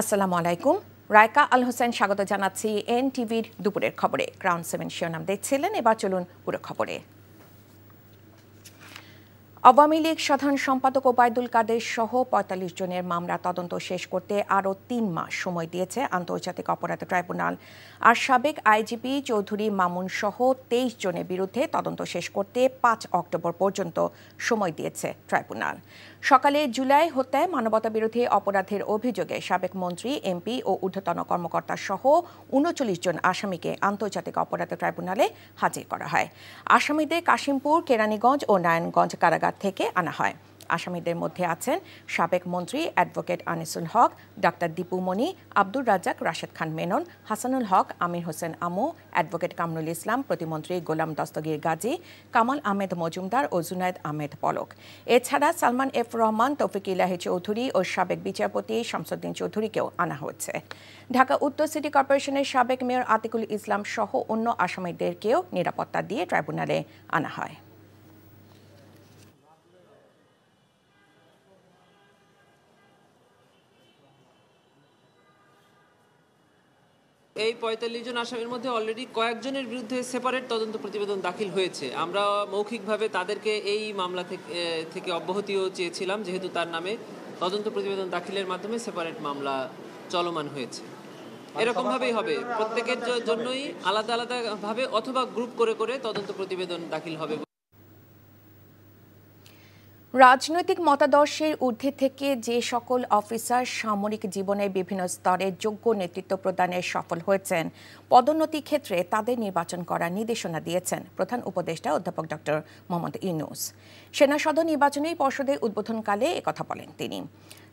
আসসালামু আলাইকুম। রায়কা আল হোসেন স্বাগত জানাচ্ছি এনটিভির দুপুরের খবরে। ক্রাউন 7 শিরোনাম দেখছিলেন, এবার চলুন পুরো খবরে। আওয়ামী লীগ সাধারণ সম্পাদক ওবায়দুল কাদের সহ ৪৫ জনের মামলা তদন্ত শেষ করতে আরও ৩ মাস সময় দিয়েছে আন্তর্জাতিক অপরাধ ট্রাইব্যুনাল। আর সাবেক আইজিপি চৌধুরী মামুন সহ ২৩ জনের বিরুদ্ধে তদন্ত শেষ করতে ৫ অক্টোবর পর্যন্ত সময় দিয়েছে ট্রাইব্যুনাল। সকালে জুলাই হত্যায় মানবতাবিরোধী অপরাধের অভিযোগে সাবেক মন্ত্রী, এমপি ও ঊর্ধ্বতন কর্মকর্তা সহ ৩৯ জন আসামিকে আন্তর্জাতিক অপরাধ ট্রাইব্যুনালে হাজির করা হয়। আসামিদের কাশিমপুর, কেরানীগঞ্জ ও নারায়ণগঞ্জ কারাগার থেকে আনা হয়। আসামিদের মধ্যে আছেন সাবেক মন্ত্রী অ্যাডভোকেট আনিসুল হক, ডাক্তার দীপু মনি, আব্দুর রাজ্জাক, রাশেদ খান মেনন, হাসানুল হক, আমির হোসেন আমু, অ্যাডভোকেট কামরুল ইসলাম, প্রতিমন্ত্রী গোলাম দস্তগীর গাজী, কামাল আহমেদ মজুমদার ও জুনায়েদ আহমেদ পলক। এছাড়া সালমান এফ রহমান, তৌফিক ইলাহি চৌধুরী ও সাবেক বিচারপতি শামসুদ্দিন চৌধুরীকেও আনা হয়েছে। ঢাকা উত্তর সিটি কর্পোরেশনের সাবেক মেয়র আতিকুল ইসলাম সহ অন্য আসামিদেরকেও নিরাপত্তা দিয়ে ট্রাইব্যুনালে আনা হয়। এই ৪৫ জন আসামির মধ্যে অলরেডি কয়েকজনের বিরুদ্ধে সেপারেট তদন্ত প্রতিবেদন দাখিল হয়েছে। আমরা মৌখিকভাবে তাদেরকে এই মামলা থেকে অব্যাহতিও চেয়েছিলাম, যেহেতু তার নামে তদন্ত প্রতিবেদন দাখিলের মাধ্যমে সেপারেট মামলা চলমান হয়েছে। এরকমভাবেই হবে, প্রত্যেকের জন্যই আলাদা আলাদাভাবে অথবা গ্রুপ করে করে তদন্ত প্রতিবেদন দাখিল হবে। রাজনৈতিক মতাদর্শের ঊর্ধ্বে থেকে যে সকল অফিসার সামরিক জীবনের বিভিন্ন স্তরে যোগ্য নেতৃত্ব প্রদানে সফল হয়েছেন, পদোন্নতি ক্ষেত্রে তাদের নির্বাচন করার নির্দেশনা দিয়েছেন প্রধান উপদেষ্টা অধ্যাপক ডক্টর মোহাম্মদ ইউনূস। সেনা সদর নির্বাচনী পর্ষদের উদ্বোধনকালে একথা বলেন তিনি।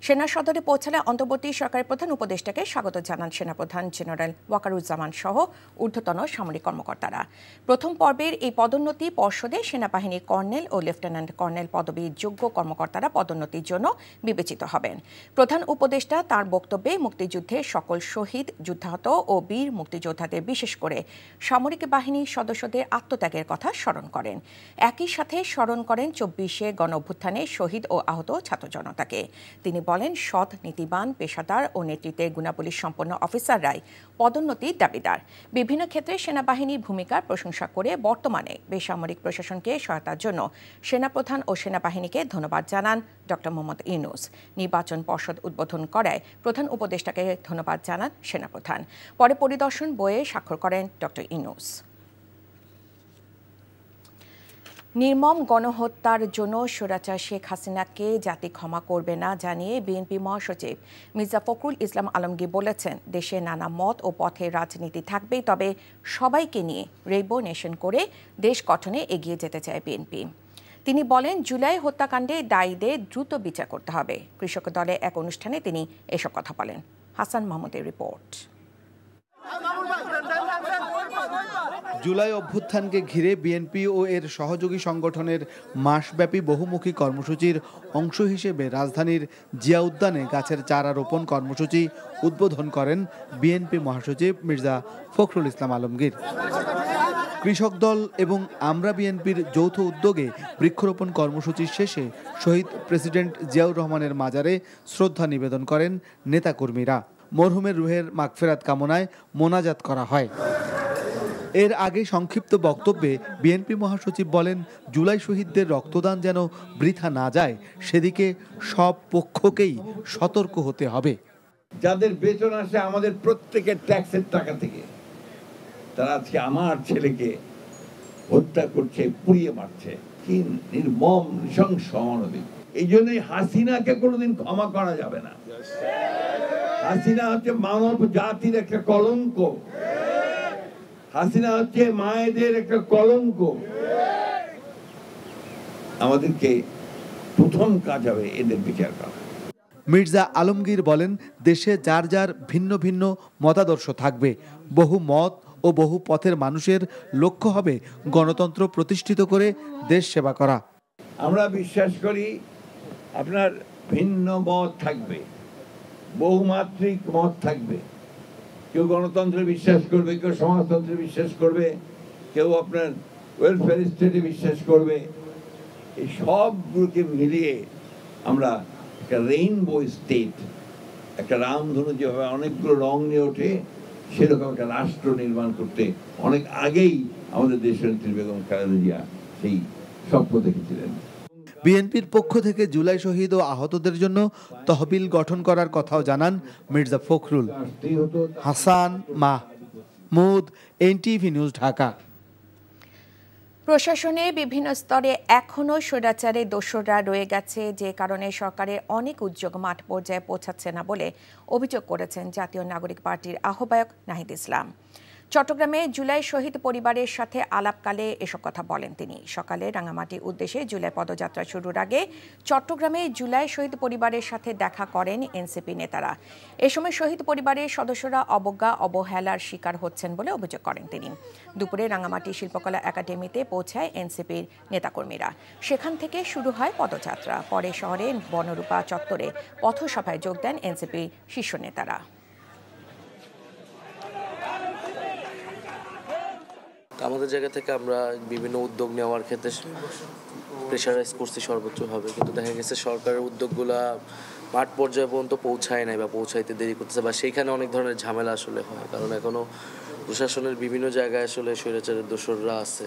সেনা সদরে পৌঁছালে অন্তর্বর্তী সরকারের প্রধান উপদেষ্টাকে স্বাগত জানান সেনাপ্রধান জেনারেল ওয়াকারুজ্জামান সহ ঊর্ধ্বতন সামরিক কর্মকর্তারা। প্রথম পর্বের এই পদোন্নতি পর্ষদে সেনাবাহিনীর কর্নেল ও লেফটেন্যান্ট কর্নেল পদবীর যোগ্য কর্মকর্তারা পদোন্নতির জন্য বিবেচিত হবেন। প্রধান উপদেষ্টা তার বক্তব্যে মুক্তিযুদ্ধের সকল শহীদ, যুদ্ধাহত ও বীর মুক্তিযোদ্ধাদের, বিশেষ করে সামরিক বাহিনীর সদস্যদের আত্মত্যাগের কথা স্মরণ করেন। একই সাথে স্মরণ করেন ২৪শে গণঅভ্যুত্থানে শহীদ ও আহত ছাত্র জনতাকে। তিনি বলেন, সৎ, নীতিবান, পেশাদার ও নেতৃত্বের গুণাবলী সম্পন্ন অফিসাররাই পদোন্নতির দাবিদার। বিভিন্ন ক্ষেত্রে সেনাবাহিনীর ভূমিকার প্রশংসা করে বর্তমানে বেসামরিক প্রশাসনকে সহায়তার জন্য সেনাপ্রধান ও সেনাবাহিনীকে ধন্যবাদ জানান ডক্টর মোহাম্মদ ইউনূস। নির্বাচন পর্ষদ উদ্বোধন করায় প্রধান উপদেষ্টাকে ধন্যবাদ জানান সেনাপ্রধান। পরে পরিদর্শন বইয়ে স্বাক্ষর করেন ডক্টর ইউনূস। নির্মম গণহত্যার জন্য স্বৈরাচার শেখ হাসিনাকে জাতি ক্ষমা করবে না জানিয়ে বিএনপি মহাসচিব মির্জা ফখরুল ইসলাম আলমগীর বলেছেন, দেশে নানা মত ও পথের রাজনীতি থাকবেই, তবে সবাইকে নিয়ে রেইনবো নেশন করে দেশ গঠনে এগিয়ে যেতে চায় বিএনপি। তিনি বলেন, জুলাই হত্যাকাণ্ডে দায়ীদের দ্রুত বিচার করতে হবে। কৃষক দলে এক অনুষ্ঠানে তিনি এসব কথা বলেন। হাসান মাহমুদের রিপোর্ট। জুলাই অভ্যুত্থানকে ঘিরে বিএনপি ও এর সহযোগী সংগঠনের মাসব্যাপী বহুমুখী কর্মসূচির অংশ হিসেবে রাজধানীর জিয়া উদ্যানে গাছের চারা রোপণ কর্মসূচি উদ্বোধন করেন বিএনপি মহাসচিব মির্জা ফখরুল ইসলাম আলমগীর। কৃষক দল এবং আমরা বিএনপির যৌথ উদ্যোগে বৃক্ষরোপণ কর্মসূচির শেষে শহীদ প্রেসিডেন্ট জিয়াউর রহমানের মাজারে শ্রদ্ধা নিবেদন করেন নেতাকর্মীরা। মরহুমের রুহের মাগফিরাত কামনায় মোনাজাত করা হয়। এর আগে সংক্ষিপ্ত বক্তব্যে বিএনপি মহাসচিব বলেন, জুলাই শহীদদের রক্তদান যেন বৃথা না যায়, সেদিকে সব পক্ষকেই সতর্ক হতে হবে। যাদের বেতন আসে আমাদের প্রত্যেকের ট্যাক্সের টাকা থেকে, তারা আজকে আমার ছেলেকে হত্যা করছে, পুড়িয়ে মারছে, কি নির্মম নৃশংস অমানবিক। এই জন্যই হাসিনাকে কোনোদিন ক্ষমা করা যাবে না। হাসিনা হচ্ছে মানব জাতির একটা কলঙ্ক। হাসিনা হচ্ছে মায়েদের একটা কলঙ্ক। আমাদেরকে প্রথম কাজ হবে এদের বিচার করা। মির্জা আলমগীর বলেন, দেশে যার যার ভিন্ন ভিন্ন মতাদর্শ থাকবে, বহু মত ও বহু পথের মানুষের লক্ষ্য হবে গণতন্ত্র প্রতিষ্ঠিত করে দেশ সেবা করা। আমরা বিশ্বাস করি আপনার ভিন্ন মত থাকবে, বহুমাত্রিক মত থাকবে। কেউ গণতন্ত্রে বিশ্বাস করবে, কেউ সমাজতন্ত্রে বিশ্বাস করবে, কেউ আপনার ওয়েলফেয়ার স্টেটে বিশ্বাস করবে। এই সবগুলোকে মিলিয়ে আমরা একটা রেইনবো স্টেট একটা রামধনু যেভাবে অনেকগুলো রং নিয়ে ওঠে, সেরকম একটা রাষ্ট্র নির্মাণ করতে অনেক আগেই আমাদের দেশনেত্রী বেগম খালেদা জিয়া সেই স্বপ্ন দেখেছিলেন। বিএনপির পক্ষ থেকে জুলাই শহীদ ও আহতদের জন্য তহবিল গঠন করার কথাও জানান মির্জা ফখরুল। Hasan Mahmud, NTV news, Dhaka. প্রশাসনে বিভিন্ন স্তরে এখনও স্বৈরাচারে দোসররা রয়ে গেছে, যে কারণে সরকারের অনেক উদ্যোগ মাঠ পর্যায়ে পৌঁছাচ্ছে না বলে অভিযোগ করেছেন জাতীয় নাগরিক পার্টির আহ্বায়ক নাহিদ ইসলাম। চট্টগ্রামে জুলাই শহীদ পরিবারের সাথে আলাপকালে এসব কথা বলেন তিনি। সকালে রাঙামাটির উদ্দেশ্যে জুলাই পদযাত্রা শুরুর আগে চট্টগ্রামে জুলাই শহীদ পরিবারের সাথে দেখা করেন এনসিপি নেতারা। এ সময় শহীদ পরিবারের সদস্যরা অবজ্ঞা অবহেলার শিকার হচ্ছেন বলে অভিযোগ করেন তিনি। দুপুরে রাঙামাটি শিল্পকলা একাডেমিতে পৌঁছায় এনসিপির নেতাকর্মীরা। সেখান থেকে শুরু হয় পদযাত্রা। পরে শহরের বনরূপা চত্বরে পথসভায় যোগ দেন এনসিপির শীর্ষ নেতারা। আমাদের জায়গা থেকে আমরা বিভিন্ন উদ্যোগ নেওয়ার ক্ষেত্রে প্রেশারাইজ করছি সর্বোচ্চভাবে, কিন্তু দেখা গেছে সরকারের উদ্যোগগুলা মাঠ পর্যায়ে পর্যন্ত পৌঁছায় নাই বা পৌঁছাইতে দেরি করতেছে, বা সেইখানে অনেক ধরনের ঝামেলা আসলে হয়, কারণ এখনও প্রশাসনের বিভিন্ন জায়গায় আসলে স্বৈরাচারের দোসররা আছে,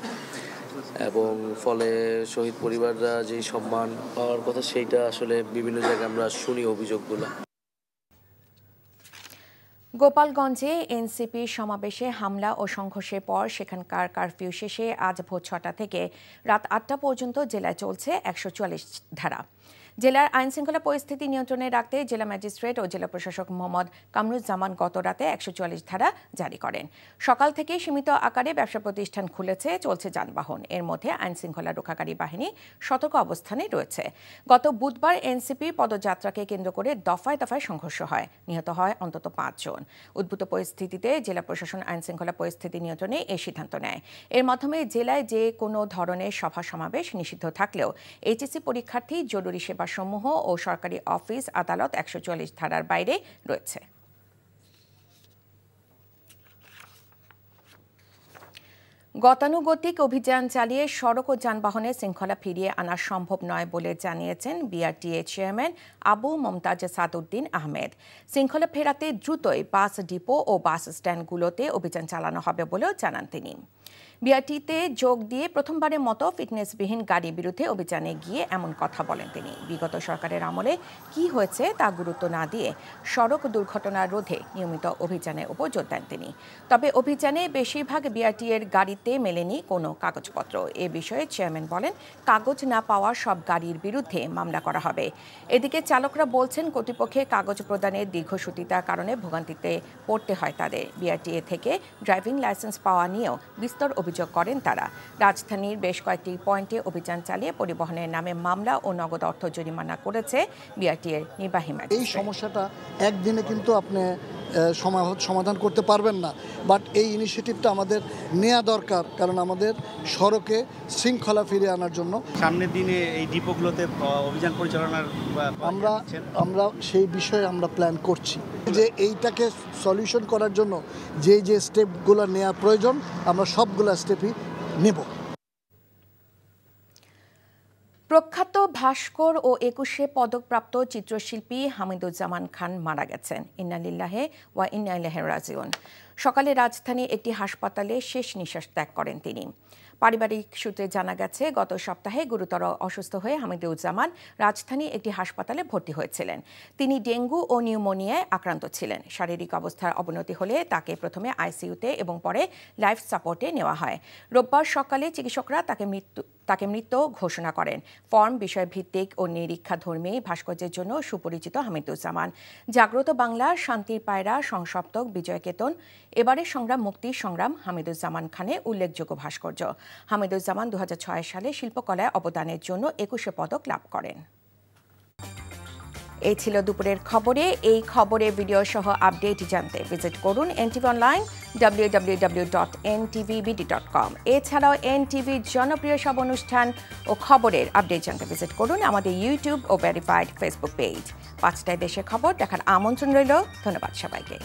এবং ফলে শহীদ পরিবাররা যেই সম্মান পাওয়ার কথা সেইটা আসলে বিভিন্ন জায়গায় আমরা শুনি অভিযোগগুলো। গোপালগঞ্জে এনসিপির সমাবেশে হামলা ও সংঘর্ষের পর সেখানকার কারফিউ শেষে আজ ভোর 6টা থেকে রাত 8টা পর্যন্ত জেলায় চলছে 144 ধারা। জেলার আইনশৃঙ্খলা পরিস্থিতি নিয়ন্ত্রণে রাখতে জেলা ম্যাজিস্ট্রেট ও জেলা প্রশাসক মোহাম্মদ কামরুজ্জামান গত রাতে 144 ধারা জারি করেন। সকাল থেকে সীমিত আকারে ব্যবসা প্রতিষ্ঠান খুলেছে, চলছে যানবাহন। এর মধ্যে আইনশৃঙ্খলা রক্ষাকারী বাহিনী সতর্ক অবস্থানে রয়েছে। গত বুধবার এনসিপি পদযাত্রাকে কেন্দ্র করে দফায় দফায় সংঘর্ষ হয়, নিহত হয় অন্তত 5 জন। উদ্ভূত পরিস্থিতিতে জেলা প্রশাসন আইনশৃঙ্খলা পরিস্থিতি নিয়ন্ত্রণে এই সিদ্ধান্ত নেয়। এর মাধ্যমে জেলায় যে কোনো ধরনের সভা সমাবেশ নিষিদ্ধ থাকলেও এইচএসসি পরীক্ষার্থী, জরুরি সেবা সমূহ ও সরকারি অফিস আদালত 144 ধারার বাইরে রয়েছে। গতানুগতিক অভিযান চালিয়ে সড়ক ও যানবাহনে শৃঙ্খলা ফিরিয়ে আনা সম্ভব নয় বলে জানিয়েছেন বিআরটিএ চেয়ারম্যান আবু মমতাজ সাদউদ্দিন আহমেদ। শৃঙ্খলা ফেরাতে দ্রুতই বাস ডিপো ও বাস স্ট্যান্ডগুলোতে অভিযান চালানো হবে বলেও জানান তিনি। বিআরটিতে যোগ দিয়ে প্রথমবারের মতো ফিটনেসবিহীন গাড়ির বিরুদ্ধে অভিযানে গিয়ে এমন কথা বলেন তিনি। বিগত সরকারের আমলে কি হয়েছে তা গুরুত্ব না দিয়ে সড়ক দুর্ঘটনা রোধে নিয়মিত অভিযানের উপর জোর দেন তিনি। তবে অভিযানে বেশিরভাগ বিআরটিএর গাড়িতে মেলেনি কোনো কাগজপত্র। এ বিষয়ে চেয়ারম্যান বলেন, কাগজ না পাওয়া সব গাড়ির বিরুদ্ধে মামলা করা হবে। এদিকে চালকরা বলছেন, কর্তৃপক্ষের কাগজ প্রদানের দীর্ঘসূত্রিতার কারণে ভোগান্তিতে পড়তে হয় তাদের। বিআরটিএ থেকে ড্রাইভিং লাইসেন্স পাওয়া নিয়েও বিস্তর অভিযোগ করেন তারা। রাজধানীর বেশ কয়েকটি পয়েন্টে অভিযান চালিয়ে পরিবহনের নামে মামলা ও নগদ অর্থ জরিমানা করেছে বিআরটিএর নির্বাহী ম্যাজিস্ট্রেট। এই সমস্যাটা একদিনে কিন্তু আপনি সমাধান করতে পারবেন না, বাট এই ইনিশিয়েটিভটা আমাদের নেওয়া দরকার, কারণ আমাদের সড়কে শৃঙ্খলা ফিরিয়ে আনার জন্য। সামনের দিনে এই ডিপোগুলোতে অভিযান পরিচালনার আমরা সেই বিষয়ে আমরা প্ল্যান করছি, যে এইটাকে সলিউশন করার জন্য যে যে স্টেপগুলো নেওয়া প্রয়োজন আমরা সবগুলো স্টেপই নেব। প্রখ্যাত ভাস্কর ও 21শে পদকপ্রাপ্ত চিত্রশিল্পী হামিদুজ্জামান খান মারা গেছেন। ইন্না লিল্লাহি ওয়া ইন্না ইলাইহি রাজিউন। সকালে রাজধানীর একটি হাসপাতালে শেষ নিঃশ্বাস ত্যাগ করেন তিনি। পারিবারিক সূত্রে জানা গেছে, গত সপ্তাহে গুরুতর অসুস্থ হয়ে হামিদুজ্জামান রাজধানী একটি হাসপাতালে ভর্তি হয়েছিলেন। তিনি ডেঙ্গু ও নিউমোনিয়ায় আক্রান্ত ছিলেন। শারীরিক অবস্থার অবনতি হলে তাকে প্রথমে আইসিইউতে এবং পরে লাইফ সাপোর্টে নেওয়া হয়। রোববার সকালে চিকিৎসকরা তাকে মৃত ঘোষণা করেন। ফর্ম বিষয়ভিত্তিক ও নিরীক্ষাধর্মী ভাস্কর্যের জন্য সুপরিচিত হামিদুজ্জামান। জাগ্রত বাংলা, শান্তির পায়রা, সংসপ্তক, বিজয়কেতন, এবারের সংগ্রাম, মুক্তির সংগ্রাম হামিদুজ্জামান খানের উল্লেখযোগ্য ভাস্কর্য। হামিদুজ্জামান 2006 সালে শিল্পকলায় অবদানের জন্য 21শে পদক লাভ করেন। এই ছিল দুপুরের খবরে। এই খবরের ভিডিও সহ আপডেট জানতে ভিজিট করুন এনটিভি অনলাইন www.ntvbd.com। এছাড়াও এনটিভির জনপ্রিয় সব অনুষ্ঠান ও খবরের আপডেট জানতে ভিজিট করুন আমাদের ইউটিউব ও ভেরিফাইড ফেসবুক পেজ। 5টায় দেশের খবর দেখার আমন্ত্রণ রইল। ধন্যবাদ সবাইকে।